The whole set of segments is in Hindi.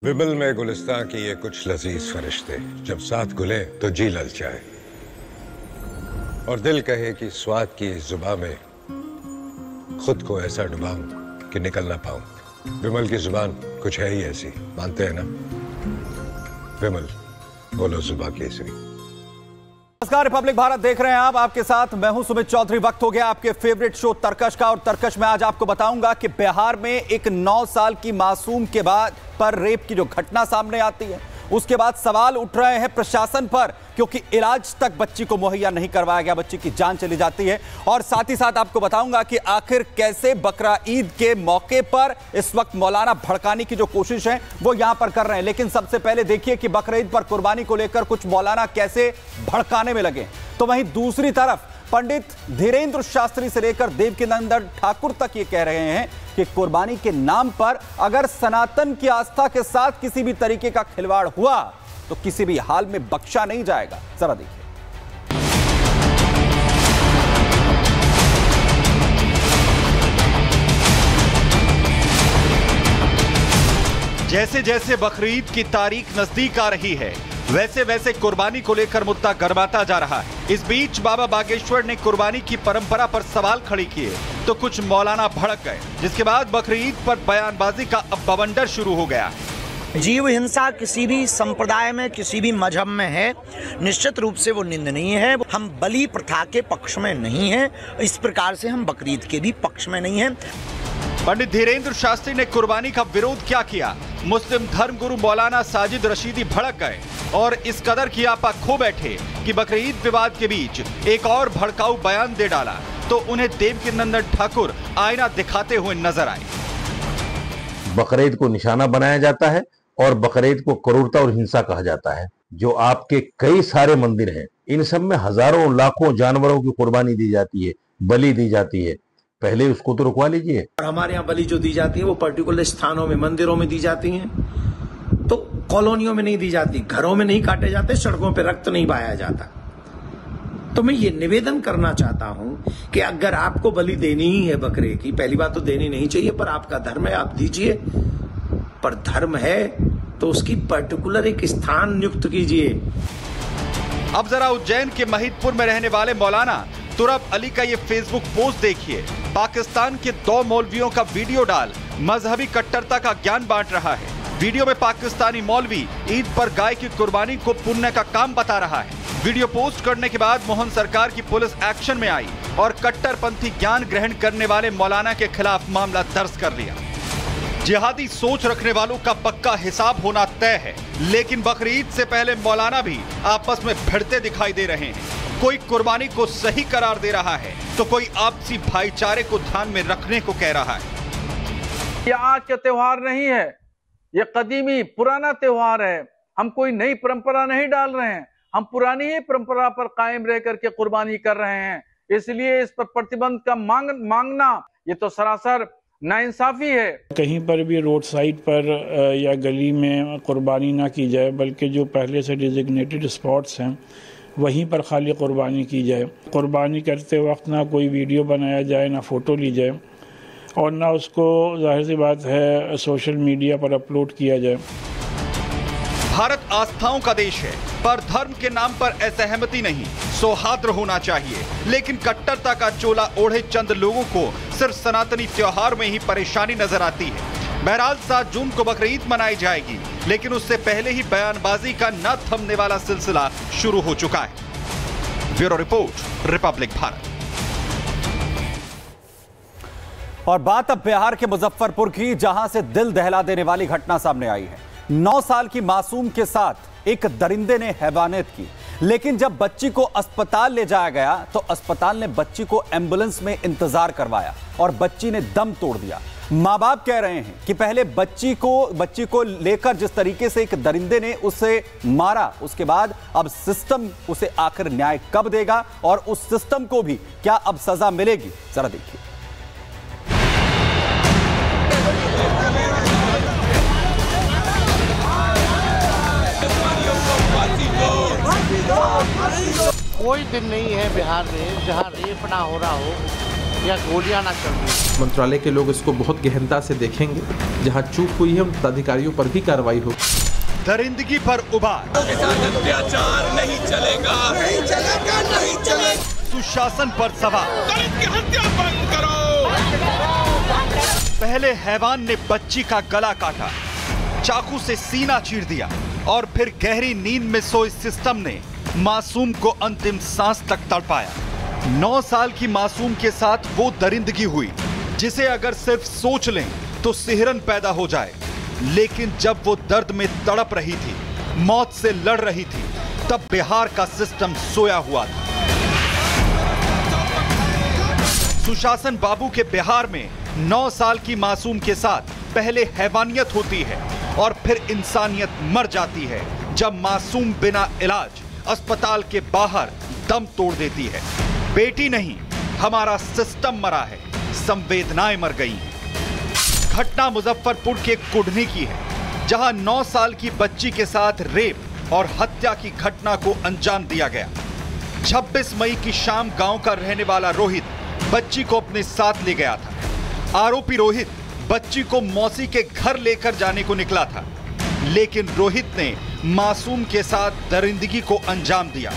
विमल में गुलिस्तां की ये कुछ लजीज फरिश्ते जब साथ घुले तो जी ललचाए और दिल कहे कि स्वाद की इस जुबान में खुद को ऐसा डुबाऊं कि निकल ना पाऊं। विमल की जुबान कुछ है ही ऐसी, मानते हैं ना? विमल बोलो जुबान केसरी। नमस्कार, रिपब्लिक भारत देख रहे हैं आप। आपके साथ मैं हूं सुमित चौधरी। वक्त हो गया आपके फेवरेट शो तरकश का, और तरकश में आज आपको बताऊंगा कि बिहार में एक 9 साल की मासूम के बाद पर रेप की जो घटना सामने आती है, उसके बाद सवाल उठ रहे हैं प्रशासन पर, क्योंकि इलाज तक बच्ची को मुहैया नहीं करवाया गया, बच्ची की जान चली जाती है। और साथ ही साथ आपको बताऊंगा कि आखिर कैसे बकरा ईद के मौके पर इस वक्त मौलाना भड़काने की जो कोशिश है वो यहां पर कर रहे हैं। लेकिन सबसे पहले देखिए कि बकरा ईद पर कुर्बानी को लेकर कुछ मौलाना कैसे भड़काने में लगे। तो वहीं दूसरी तरफ पंडित धीरेन्द्र शास्त्री से लेकर देवकीनंदन ठाकुर तक ये कह रहे हैं कि कुर्बानी के नाम पर अगर सनातन की आस्था के साथ किसी भी तरीके का खिलवाड़ हुआ तो किसी भी हाल में बख्शा नहीं जाएगा। जरा देखिए। जैसे जैसे बकरीद की तारीख नजदीक आ रही है, वैसे वैसे कुर्बानी को लेकर मुद्दा गर्माता जा रहा है। इस बीच बाबा बागेश्वर ने कुर्बानी की परंपरा पर सवाल खड़े किए तो कुछ मौलाना भड़क गए, जिसके बाद बकरीद पर बयानबाजी का अब बवंडर शुरू हो गया। जीव हिंसा किसी भी संप्रदाय में, किसी भी मजहब में है, निश्चित रूप से वो निंदनीय है। हम बलि प्रथा के पक्ष में नहीं हैं, इस प्रकार से हम बकरीद के भी पक्ष में नहीं हैं। पंडित धीरेन्द्र शास्त्री ने कुर्बानी का विरोध क्या किया? मुस्लिम धर्मगुरु मौलाना साजिद रशीदी भड़क गए और इस कदर की आपा खो बैठे कि बकरीद विवाद के बीच एक और भड़काऊ बयान दे डाला तो उन्हें देवकीनंदन ठाकुर आईना दिखाते हुए नजर आए। बकरीद को निशाना बनाया जाता है और बकरीद को क्रूरता और हिंसा कहा जाता है। जो आपके कई सारे मंदिर हैं, इन सब में हजारों लाखों जानवरों की कुर्बानी दी जाती है, बलि दी जाती है। पहले उसको तो रुकवा लीजिए। और हमारे यहाँ बलि जो दी जाती है वो पर्टिकुलर स्थानों में, मंदिरों में दी जाती हैं, तो कॉलोनियों में नहीं दी जाती, घरों में नहीं काटे जाते, सड़कों पे रक्त नहीं बहाया जाता। तो मैं ये निवेदन करना चाहता हूं कि अगर आपको बलि देनी ही है बकरे की, पहली बात तो देनी नहीं चाहिए, पर आपका धर्म है, आप दीजिए। पर धर्म है तो उसकी पर्टिकुलर एक स्थान नियुक्त कीजिए। अब जरा उज्जैन के महिदपुर में रहने वाले मौलाना तुरब अली का ये फेसबुक पोस्ट देखिए। पाकिस्तान के 2 मौलवियों का वीडियो डाल मजहबी कट्टरता का ज्ञान बांट रहा है। वीडियो में पाकिस्तानी मौलवी ईद पर गाय की कुर्बानी को पुण्य का काम बता रहा है। वीडियो पोस्ट करने के बाद मोहन सरकार की पुलिस एक्शन में आई और कट्टरपंथी ज्ञान ग्रहण करने वाले मौलाना के खिलाफ मामला दर्ज कर लिया। जिहादी सोच रखने वालों का पक्का हिसाब होना तय है, लेकिन बकरीद से पहले मौलाना भी आपस में भिड़ते दिखाई दे रहे हैं। कोई कुर्बानी को सही करार दे रहा है तो कोई आपसी भाईचारे को ध्यान में रखने को कह रहा है। ये आज का त्योहार नहीं है, ये कदीमी पुराना त्योहार है। हम कोई नई परंपरा नहीं डाल रहे हैं, हम पुरानी ही परंपरा पर कायम रह करके कुर्बानी कर रहे हैं। इसलिए इस पर प्रतिबंध का मांगना ये तो सरासर नाइंसाफी है। कहीं पर भी रोड साइड पर या गली में कुर्बानी ना की जाए, बल्कि जो पहले से डिजिग्नेटेड स्पॉट्स हैं वहीं पर खाली कुर्बानी की जाए। कुर्बानी करते वक्त ना कोई वीडियो बनाया जाए, ना फोटो ली जाए, और ना उसको जाहिर सी बात है सोशल मीडिया पर अपलोड किया जाए। भारत आस्थाओं का देश है, पर धर्म के नाम पर असहमति नहीं, सौहार्द होना चाहिए। लेकिन कट्टरता का चोला ओढ़े चंद लोगों को सिर्फ सनातनी त्योहार में ही परेशानी नजर आती है। बहरहाल 7 जून को बकरीद मनाई जाएगी, लेकिन उससे पहले ही बयानबाजी का न थमने वाला सिलसिला शुरू हो चुका है। Bureau report, Republic Bharat. और बात अब बिहार के मुजफ्फरपुर की, जहां से दिल दहला देने वाली घटना सामने आई है। 9 साल की मासूम के साथ एक दरिंदे ने हैवानियत की, लेकिन जब बच्ची को अस्पताल ले जाया गया तो अस्पताल ने बच्ची को एम्बुलेंस में इंतजार करवाया और बच्ची ने दम तोड़ दिया। मां बाप कह रहे हैं कि पहले बच्ची को लेकर जिस तरीके से एक दरिंदे ने उसे मारा, उसके बाद अब सिस्टम उसे आखिर न्याय कब देगा और उस सिस्टम को भी क्या अब सजा मिलेगी, जरा देखिए। कोई दिन नहीं है बिहार में जहां रेप ना हो रहा हो, या गोलियां ना चल रही। मंत्रालय के लोग इसको बहुत गहनता से देखेंगे, जहां चूक हुई है उन पदाधिकारियों पर भी कार्रवाई होगी। दरिंदगी पर उबार, अत्याचार नहीं चलेगा, नहीं चलेगा, नहीं चलेगा। सुशासन पर सवाल, दलित की हत्या बंद करो। पहले हैवान ने बच्ची का गला काटा, चाकू से सीना चीर दिया और फिर गहरी नींद में सोए सिस्टम ने मासूम को अंतिम सांस तक तड़पाया। 9 साल की मासूम के साथ वो दरिंदगी हुई जिसे अगर सिर्फ सोच लें तो सिहरन पैदा हो जाए। लेकिन जब वो दर्द में तड़प रही थी, मौत से लड़ रही थी, तब बिहार का सिस्टम सोया हुआ था। सुशासन बाबू के बिहार में 9 साल की मासूम के साथ पहले हैवानियत होती है और फिर इंसानियत मर जाती है जब मासूम बिना इलाज अस्पताल के बाहर दम तोड़ देती है। बेटी नहीं, हमारा सिस्टम मरा है, संवेदनाएं मर गई हैं। घटना मुजफ्फरपुर के कुढ़नी की है, जहां 9 साल की बच्ची के साथ रेप और हत्या की घटना को अंजाम दिया गया। 26 मई की शाम गांव का रहने वाला रोहित बच्ची को अपने साथ ले गया था। आरोपी रोहित बच्ची को मौसी के घर लेकर जाने को निकला था, लेकिन रोहित ने मासूम के साथ दरिंदगी को अंजाम दिया।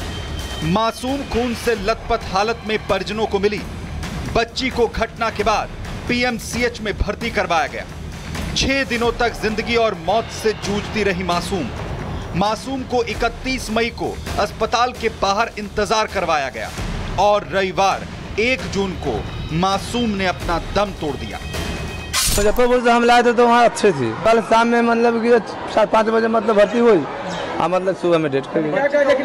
मासूम खून से लथपथ हालत में परिजनों को मिली। बच्ची को घटना के बाद पीएमसीएच में भर्ती करवाया गया। 6 दिनों तक जिंदगी और मौत से जूझती रही मासूम को 31 मई को अस्पताल के बाहर इंतजार करवाया गया और रविवार 1 जून को मासूम ने अपना दम तोड़ दिया। मुजफ्फरपुर से हम लाए थे तो वहाँ अच्छे थी। कल शाम में मतलब कि 4-5 बजे मतलब भर्ती हुई, मतलब सुबह में डेट कर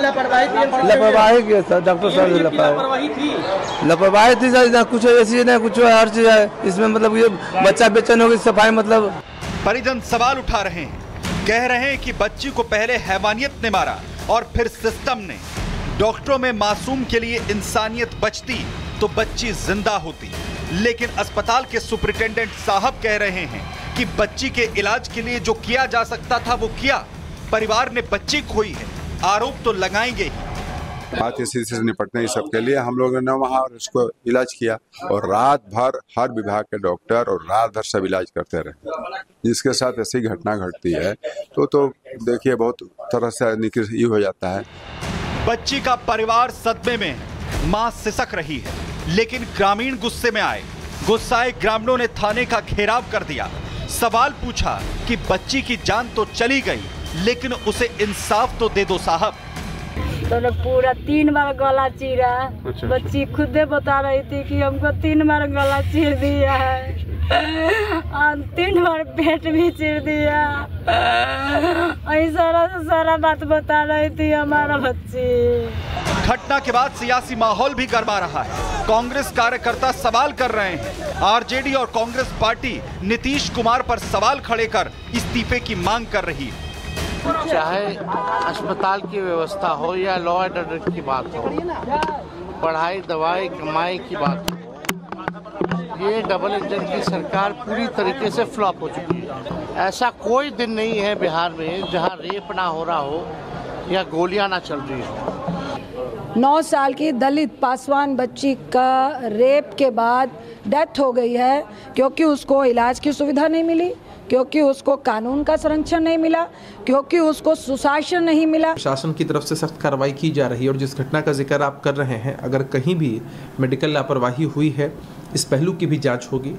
लापरवाही की सर, डॉक्टर साहब लापरवाही थी सर। कुछ ऐसी नहीं, कुछ हर चीज है इसमें, मतलब ये बच्चा बेचैन होगी, सफाई मतलब। परिजन सवाल उठा रहे हैं, कह रहे हैं कि बच्ची को पहले हैवानियत ने मारा और फिर सिस्टम ने। डॉक्टरों में मासूम के लिए इंसानियत बचती तो बच्ची जिंदा होती, लेकिन अस्पताल के सुपरिटेंडेंट साहब कह रहे हैं कि बच्ची के इलाज के लिए जो किया जा सकता था वो किया। परिवार ने बच्ची खोई है, आरोप तो लगाएंगे ही। बात इसी से निपटने ही सबके लिए हम लोगों ने वहाँ उसको इलाज किया और रात भर हर विभाग के डॉक्टर और रात भर सब इलाज करते रहे। जिसके साथ ऐसी घटना घटती है तो देखिए बहुत तरह से निकल हो जाता है। बच्ची का परिवार सदमे में है, मां सिसक रही है, लेकिन ग्रामीण गुस्से में आए। गुस्साए ग्रामीणों ने थाने का घेराव कर दिया। सवाल पूछा कि बच्ची की जान तो चली गई, लेकिन उसे इंसाफ तो दे दो साहब। तो पूरा 3 बार गला चीरा। बच्ची खुद बता रही थी कि हमको 3 बार गला चीर दिया है और 3 बार पेट भी चीर दिया। सारा बात बता रही थी हमारा बच्ची। घटना के बाद सियासी माहौल भी गरमा रहा है। कांग्रेस कार्यकर्ता सवाल कर रहे हैं। आरजेडी और कांग्रेस पार्टी नीतीश कुमार पर सवाल खड़े कर इस्तीफे की मांग कर रही है। चाहे अस्पताल की व्यवस्था हो या लॉ एंड ऑर्डर की बात हो, पढ़ाई दवाई कमाई की बात हो, ये डबल इंजन की सरकार पूरी तरीके से फ्लॉप हो चुकी है। ऐसा कोई दिन नहीं है बिहार में जहां रेप ना हो रहा हो या गोलियां ना चल रही हो। 9 साल की दलित पासवान बच्ची का रेप के बाद डेथ हो गई है क्योंकि उसको इलाज की सुविधा नहीं मिली, क्योंकि उसको कानून का संरक्षण नहीं मिला, क्योंकि उसको सुशासन नहीं मिला। शासन की तरफ से सख्त कार्रवाई की जा रही है और जिस घटना का जिक्र आप कर रहे हैं, अगर कहीं भी मेडिकल लापरवाही हुई है, इस पहलू की भी जांच होगी।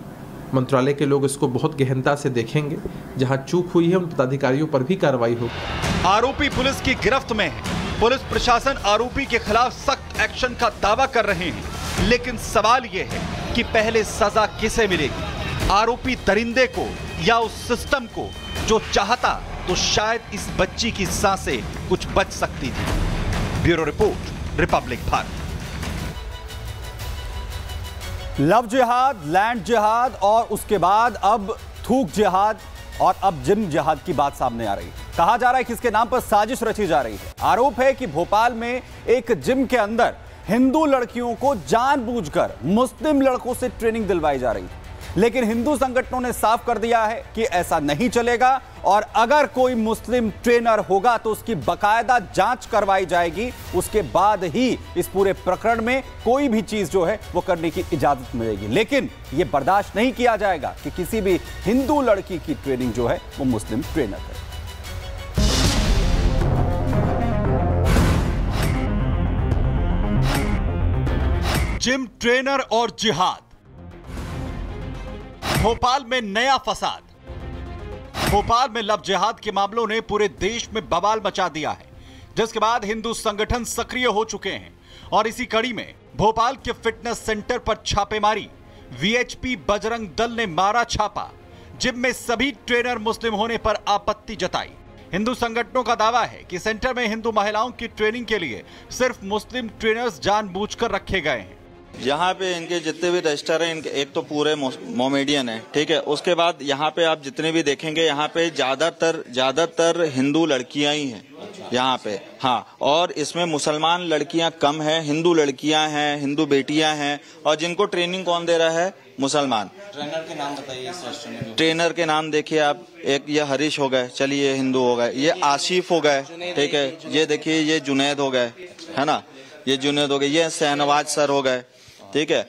मंत्रालय के लोग इसको बहुत गहनता से देखेंगे, जहां चूक हुई है उन पदाधिकारियों पर भी कार्रवाई होगी। आरोपी पुलिस की गिरफ्त में है। पुलिस प्रशासन आरोपी के खिलाफ सख्त एक्शन का दावा कर रहे हैं, लेकिन सवाल ये है कि पहले सजा किसे मिलेगी, आरोपी दरिंदे को या उस सिस्टम को जो चाहता तो शायद इस बच्ची की सांसें कुछ बच सकती थी। Bureau report, Republic Bharat. Love जिहाद, लैंड जिहाद और उसके बाद अब थूक जिहाद और अब जिम जिहाद की बात सामने आ रही है। कहा जा रहा है कि इसके नाम पर साजिश रची जा रही है। आरोप है कि भोपाल में एक जिम के अंदर हिंदू लड़कियों को जानबूझकर मुस्लिम लड़कों से ट्रेनिंग दिलवाई जा रही है। लेकिन हिंदू संगठनों ने साफ कर दिया है कि ऐसा नहीं चलेगा और अगर कोई मुस्लिम ट्रेनर होगा तो उसकी बाकायदा जांच करवाई जाएगी, उसके बाद ही इस पूरे प्रकरण में कोई भी चीज जो है वो करने की इजाजत मिलेगी। लेकिन यह बर्दाश्त नहीं किया जाएगा कि किसी भी हिंदू लड़की की ट्रेनिंग जो है वो मुस्लिम ट्रेनर करे। जिम ट्रेनर और जिहाद, भोपाल में नया फसाद। भोपाल में लव जिहाद के मामलों ने पूरे देश में बवाल मचा दिया है, जिसके बाद हिंदू संगठन सक्रिय हो चुके हैं और इसी कड़ी में भोपाल के फिटनेस सेंटर पर छापेमारी। वीएचपी बजरंग दल ने मारा छापा। जिम में सभी ट्रेनर मुस्लिम होने पर आपत्ति जताई। हिंदू संगठनों का दावा है कि सेंटर में हिंदू महिलाओं की ट्रेनिंग के लिए सिर्फ मुस्लिम ट्रेनर्स जानबूझकर रखे गए हैं। यहाँ पे इनके जितने भी रजिस्टर हैं, एक तो पूरे मोमेडियन है, ठीक है। उसके बाद यहाँ पे आप जितने भी देखेंगे यहाँ पे ज्यादातर हिंदू लड़कियां ही हैं यहाँ पे, हाँ। और इसमें मुसलमान लड़कियां कम है, हिंदू लड़कियां हैं, हिंदू बेटियां हैं। और जिनको ट्रेनिंग कौन दे रहा है? मुसलमान। ट्रेनर के नाम बताइए इस रेस्टोरेंट में। ट्रेनर के नाम देखिए आप, एक ये हरीश हो गए, चलिए हिंदू हो गए, ये आसिफ हो गए, ठीक है। ये देखिए ये जुनैद हो गए, है ना, ये जुनैद हो गए, ये शहनवाज सर हो गए, ठीक है।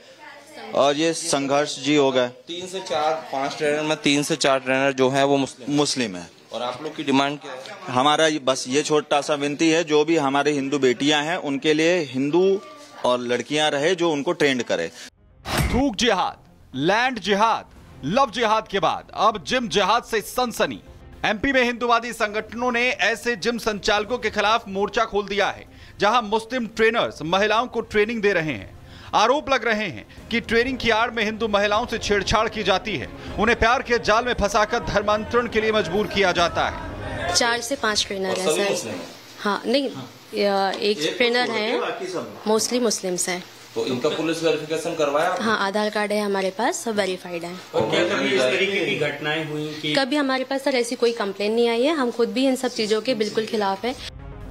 और ये संघर्ष जी हो गए। 3 से 4 5 ट्रेनर में 3 से 4 ट्रेनर जो है वो मुस्लिम है। और आप लोग की डिमांड क्या है? हमारा बस ये छोटा सा विनती है, जो भी हमारे हिंदू बेटियां हैं उनके लिए हिंदू और लड़कियां रहे जो उनको ट्रेंड करे। थूक जिहाद, लैंड जिहाद, लव जिहाद के बाद अब जिम जिहाद से सनसनी। एमपी में हिंदूवादी संगठनों ने ऐसे जिम संचालकों के खिलाफ मोर्चा खोल दिया है जहां मुस्लिम ट्रेनर्स महिलाओं को ट्रेनिंग दे रहे हैं। आरोप लग रहे हैं कि ट्रेनिंग की आड़ में हिंदू महिलाओं से छेड़छाड़ की जाती है, उन्हें प्यार के जाल में फंसाकर धर्मांतरण के लिए मजबूर किया जाता है। 4 से 5 ट्रेनर है सर। हाँ नहीं, एक ट्रेनर है, मोस्टली मुस्लिम्स हैं। तो इनका पुलिस वेरिफिकेशन करवाया? हाँ, आधार कार्ड है हमारे पास, सब वेरीफाइड है। और क्या कभी इस तरीके की घटनाएं हुई कि कभी हमारे पास सर ऐसी कोई कंप्लेन नहीं आई है। हम खुद भी इन सब चीजों के बिल्कुल खिलाफ है।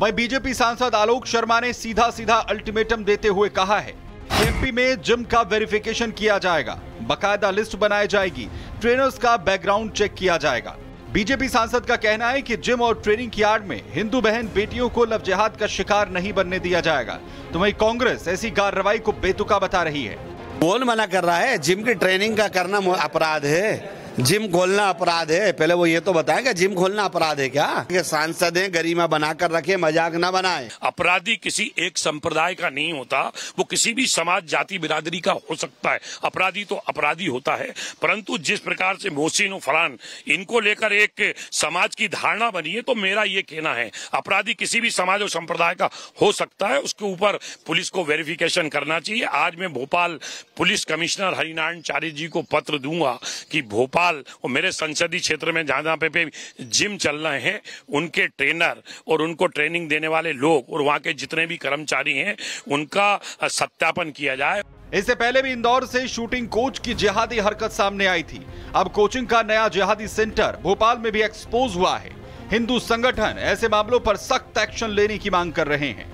वहीं बीजेपी सांसद आलोक शर्मा ने सीधा अल्टीमेटम देते हुए कहा है, एमपी में जिम का वेरिफिकेशन किया जाएगा, बकायदा लिस्ट बनाई जाएगी, ट्रेनर्स का बैकग्राउंड चेक किया जाएगा। बीजेपी सांसद का कहना है कि जिम और ट्रेनिंग की आड़ में हिंदू बहन बेटियों को लव जिहाद का शिकार नहीं बनने दिया जाएगा। तो वहीं कांग्रेस ऐसी कार्रवाई को बेतुका बता रही है। कौन मना कर रहा है? जिम की ट्रेनिंग का करना अपराध है, जिम खोलना अपराध है। पहले वो ये तो बताएगा जिम खोलना अपराध है क्या? सांसद हैं, गरिमा बनाकर रखे, मजाक ना बनाए। अपराधी किसी एक संप्रदाय का नहीं होता, वो किसी भी समाज जाति बिरादरी का हो सकता है। अपराधी तो अपराधी होता है, परंतु जिस प्रकार से मोहसिन और फलान इनको लेकर एक समाज की धारणा बनी है, तो मेरा ये कहना है अपराधी किसी भी समाज और संप्रदाय का हो सकता है। उसके ऊपर पुलिस को वेरिफिकेशन करना चाहिए। आज मैं भोपाल पुलिस कमिश्नर हरिनारायण चारी जी को पत्र दूंगा कि भोपाल और मेरे संसदीय क्षेत्र में जहां पे जिम चल रहे हैं, उनके ट्रेनर और उनको ट्रेनिंग देने वाले लोग और वहां के जितने भी कर्मचारी हैं, उनका सत्यापन किया जाए। इससे पहले भी इंदौर से शूटिंग कोच की जिहादी हरकत सामने आई थी। अब कोचिंग का नया जिहादी सेंटर भोपाल में भी एक्सपोज हुआ है। हिंदू संगठन ऐसे मामलों पर सख्त एक्शन लेने की मांग कर रहे हैं।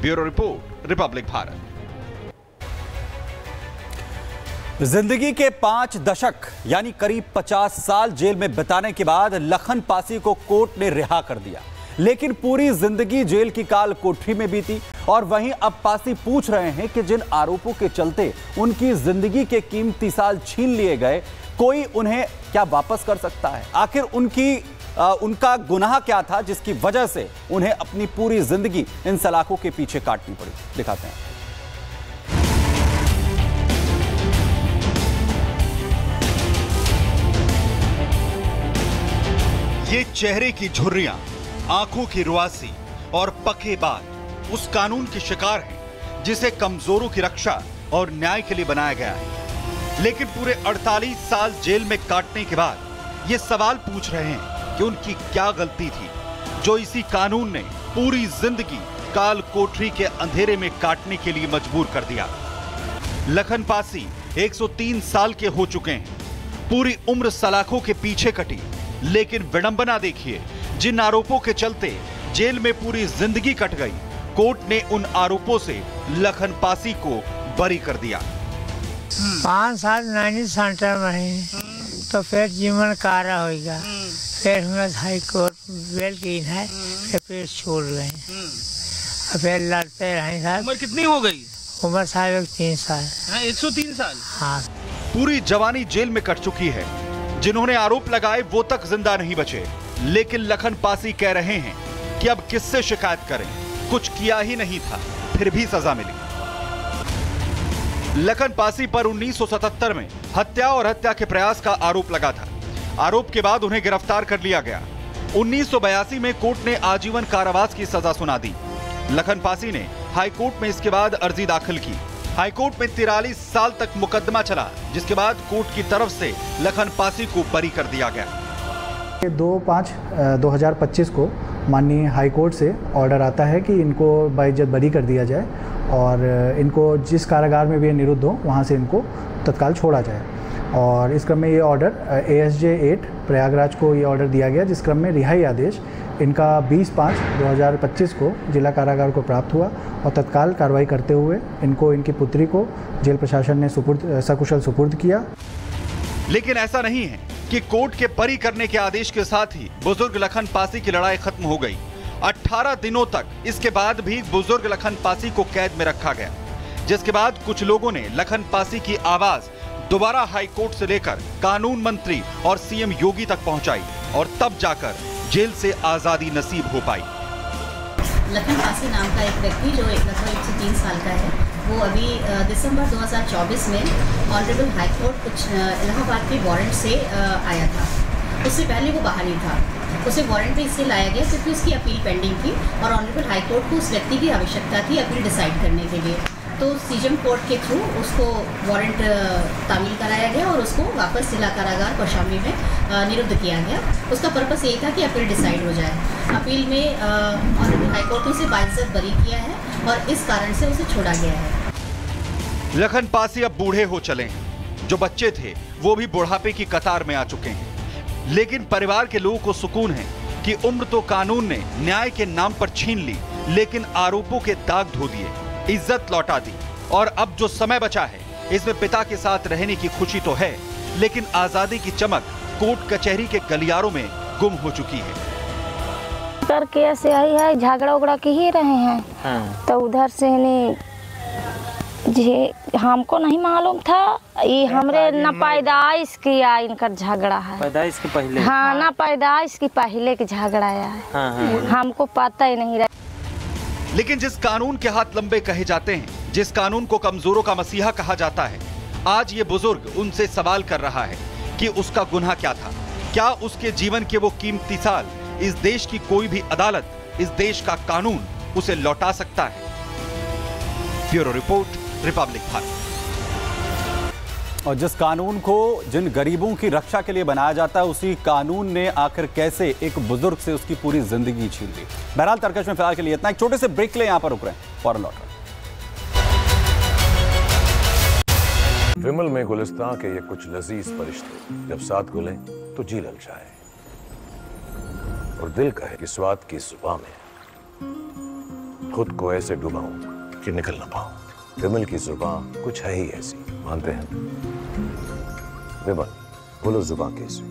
Bureau report, Republic Bharat. जिंदगी के 5 दशक यानी करीब 50 साल जेल में बिताने के बाद लखन पासी को कोर्ट ने रिहा कर दिया, लेकिन पूरी जिंदगी जेल की काल कोठरी में बीती। और वहीं अब पासी पूछ रहे हैं कि जिन आरोपों के चलते उनकी जिंदगी के कीमती साल छीन लिए गए, कोई उन्हें क्या वापस कर सकता है? आखिर उनका गुनाह क्या था जिसकी वजह से उन्हें अपनी पूरी जिंदगी इन सलाखों के पीछे काटनी पड़ी? दिखाते हैं। ये चेहरे की झुर्रियां, आंखों की रुआसी और पके बाल उस कानून के शिकार हैं जिसे कमजोरों की रक्षा और न्याय के लिए बनाया गया है। लेकिन पूरे 48 साल जेल में काटने के बाद ये सवाल पूछ रहे हैं कि उनकी क्या गलती थी जो इसी कानून ने पूरी जिंदगी काल कोठरी के अंधेरे में काटने के लिए मजबूर कर दिया। लखन पासी 103 साल के हो चुके हैं। पूरी उम्र सलाखों के पीछे कटी, लेकिन विडंबना देखिए, जिन आरोपों के चलते जेल में पूरी जिंदगी कट गई, कोर्ट ने उन आरोपों से लखन पासी को बरी कर दिया। 5 साल नैनी सेंटर में ही तो फिर जीवन कारा होगा। फिर हम हाई कोर्ट बेल की है, फिर छोड़ गए। फिर लड़ते रहे साहब। उम्र कितनी हो गई? उम्र साहब 3 साल। 103 साल। हाँ। पूरी जवानी जेल में कट चुकी है। जिन्होंने आरोप लगाए वो तक जिंदा नहीं बचे, लेकिन लखन पासी कह रहे हैं कि अब किससे शिकायत करें, कुछ किया ही नहीं था, फिर भी सजा मिली। लखन पासी पर 1977 में हत्या और हत्या के प्रयास का आरोप लगा था। आरोप के बाद उन्हें गिरफ्तार कर लिया गया। 1982 में कोर्ट ने आजीवन कारावास की सजा सुना दी। लखन पासी ने हाईकोर्ट में इसके बाद अर्जी दाखिल की। हाईकोर्ट में 43 साल तक मुकदमा चला, जिसके बाद कोर्ट की तरफ से लखन पासी को बरी कर दिया गया। 2/5/2025 को माननीय हाईकोर्ट से ऑर्डर आता है कि इनको बाइज्जत बरी कर दिया जाए और इनको जिस कारागार में भी ये निरुद्ध हो वहाँ से इनको तत्काल छोड़ा जाए। और इस क्रम में ये ऑर्डर ASJ 8 प्रयागराज को ये ऑर्डर दिया गया, जिस क्रम में रिहाई आदेश इनका 20/5/2025 को जिला कारागार को प्राप्त हुआ और तत्काल कार्रवाई करते हुए इनको इनकी पुत्री को जेल प्रशासन ने सकुशल सुपुर्द किया। लेकिन ऐसा नहीं है कि कोर्ट के बरी करने के आदेश के साथ ही बुजुर्ग लखन पासी की लड़ाई खत्म हो गई। 18 दिनों तक इसके बाद भी बुजुर्ग लखन पासी को कैद में रखा गया, जिसके बाद कुछ लोगों ने लखन पासी की आवाज दोबारा हाई कोर्ट से लेकर कानून मंत्री और CM योगी तक पहुंचाई और तब जाकर जेल से आजादी नसीब हो पाई। लखन पासी नाम का एक व्यक्ति जो लगभग 103 साल का है, वो अभी दिसंबर 2024 में ऑनरेबल हाई कोर्ट कुछ इलाहाबाद के वारंट से आया था। उससे पहले वो बाहर ही था। उसे वारंट पे इससे लाया गया क्योंकि उसकी अपील पेंडिंग थी और ऑनरेबल हाई कोर्ट को उस व्यक्ति की आवश्यकता थी अपील डिसाइड करने के लिए। तो CJM कोर्ट के थ्रू उसको वारंट तामील कराया गया और उसको वापस जिला कारागार कौशाम्बी में निरुद्ध किया गया। उसका पर्पस यही था कि अपील डिसाइड हो जाए। अपील में ऑनरेबल हाई कोर्ट ने उसे बाइज्जत बरी किया है और इस कारण से उसे छोड़ा गया है। लखन पासी अब बूढ़े हो चले हैं। जो बच्चे थे वो भी बुढ़ापे की कतार में आ चुके हैं। लेकिन परिवार के लोगों को सुकून है कि उम्र तो कानून ने न्याय के नाम पर छीन ली, लेकिन आरोपों के दाग धो दिए, इज्जत लौटा दी और अब जो समय बचा है इसमें पिता के साथ रहने की खुशी तो है, लेकिन आजादी की चमक कोर्ट कचहरी के गलियारों में गुम हो चुकी है। करके ऐसे आई है, झगड़ा उगड़ा के ही रहे हैं। तो उधर से नहीं जी, हमको नहीं मालूम था। ये हमरे न पैदाइश किया इनका झगड़ा है। पैदाइश के पहले? हाँ, ना पैदाइश की पहले की झगड़ा है। हमको पता ही नहीं रहा। लेकिन जिस कानून के हाथ लंबे कहे जाते हैं, जिस कानून को कमजोरों का मसीहा कहा जाता है, आज ये बुजुर्ग उनसे सवाल कर रहा है कि उसका गुनाह क्या था। क्या उसके जीवन के वो कीमती साल इस देश की कोई भी अदालत, इस देश का कानून उसे लौटा सकता है? Bureau report, Republic Bharat. और जिस कानून को जिन गरीबों की रक्षा के लिए बनाया जाता है, उसी कानून ने आखिर कैसे एक बुजुर्ग से उसकी पूरी जिंदगी छीन ली। बहरहाल तरकश में फिलहाल के लिए इतना। एक छोटे से ब्रेक ले, यहां पर रुक रहे हैं, फौरन लौट रहे हैं। विमल में गुलिस्तां के ये कुछ लजीज फरिश्ते जब साथ घुलें तो जी ललचाए और दिल कहे कि स्वाद की जुबान में खुद को ऐसे डुबाऊं कि निकल ना पाऊं। विमल की जुबान कुछ है ही ऐसी, मानते हैं? विमल, बोलो जुबान कैसी?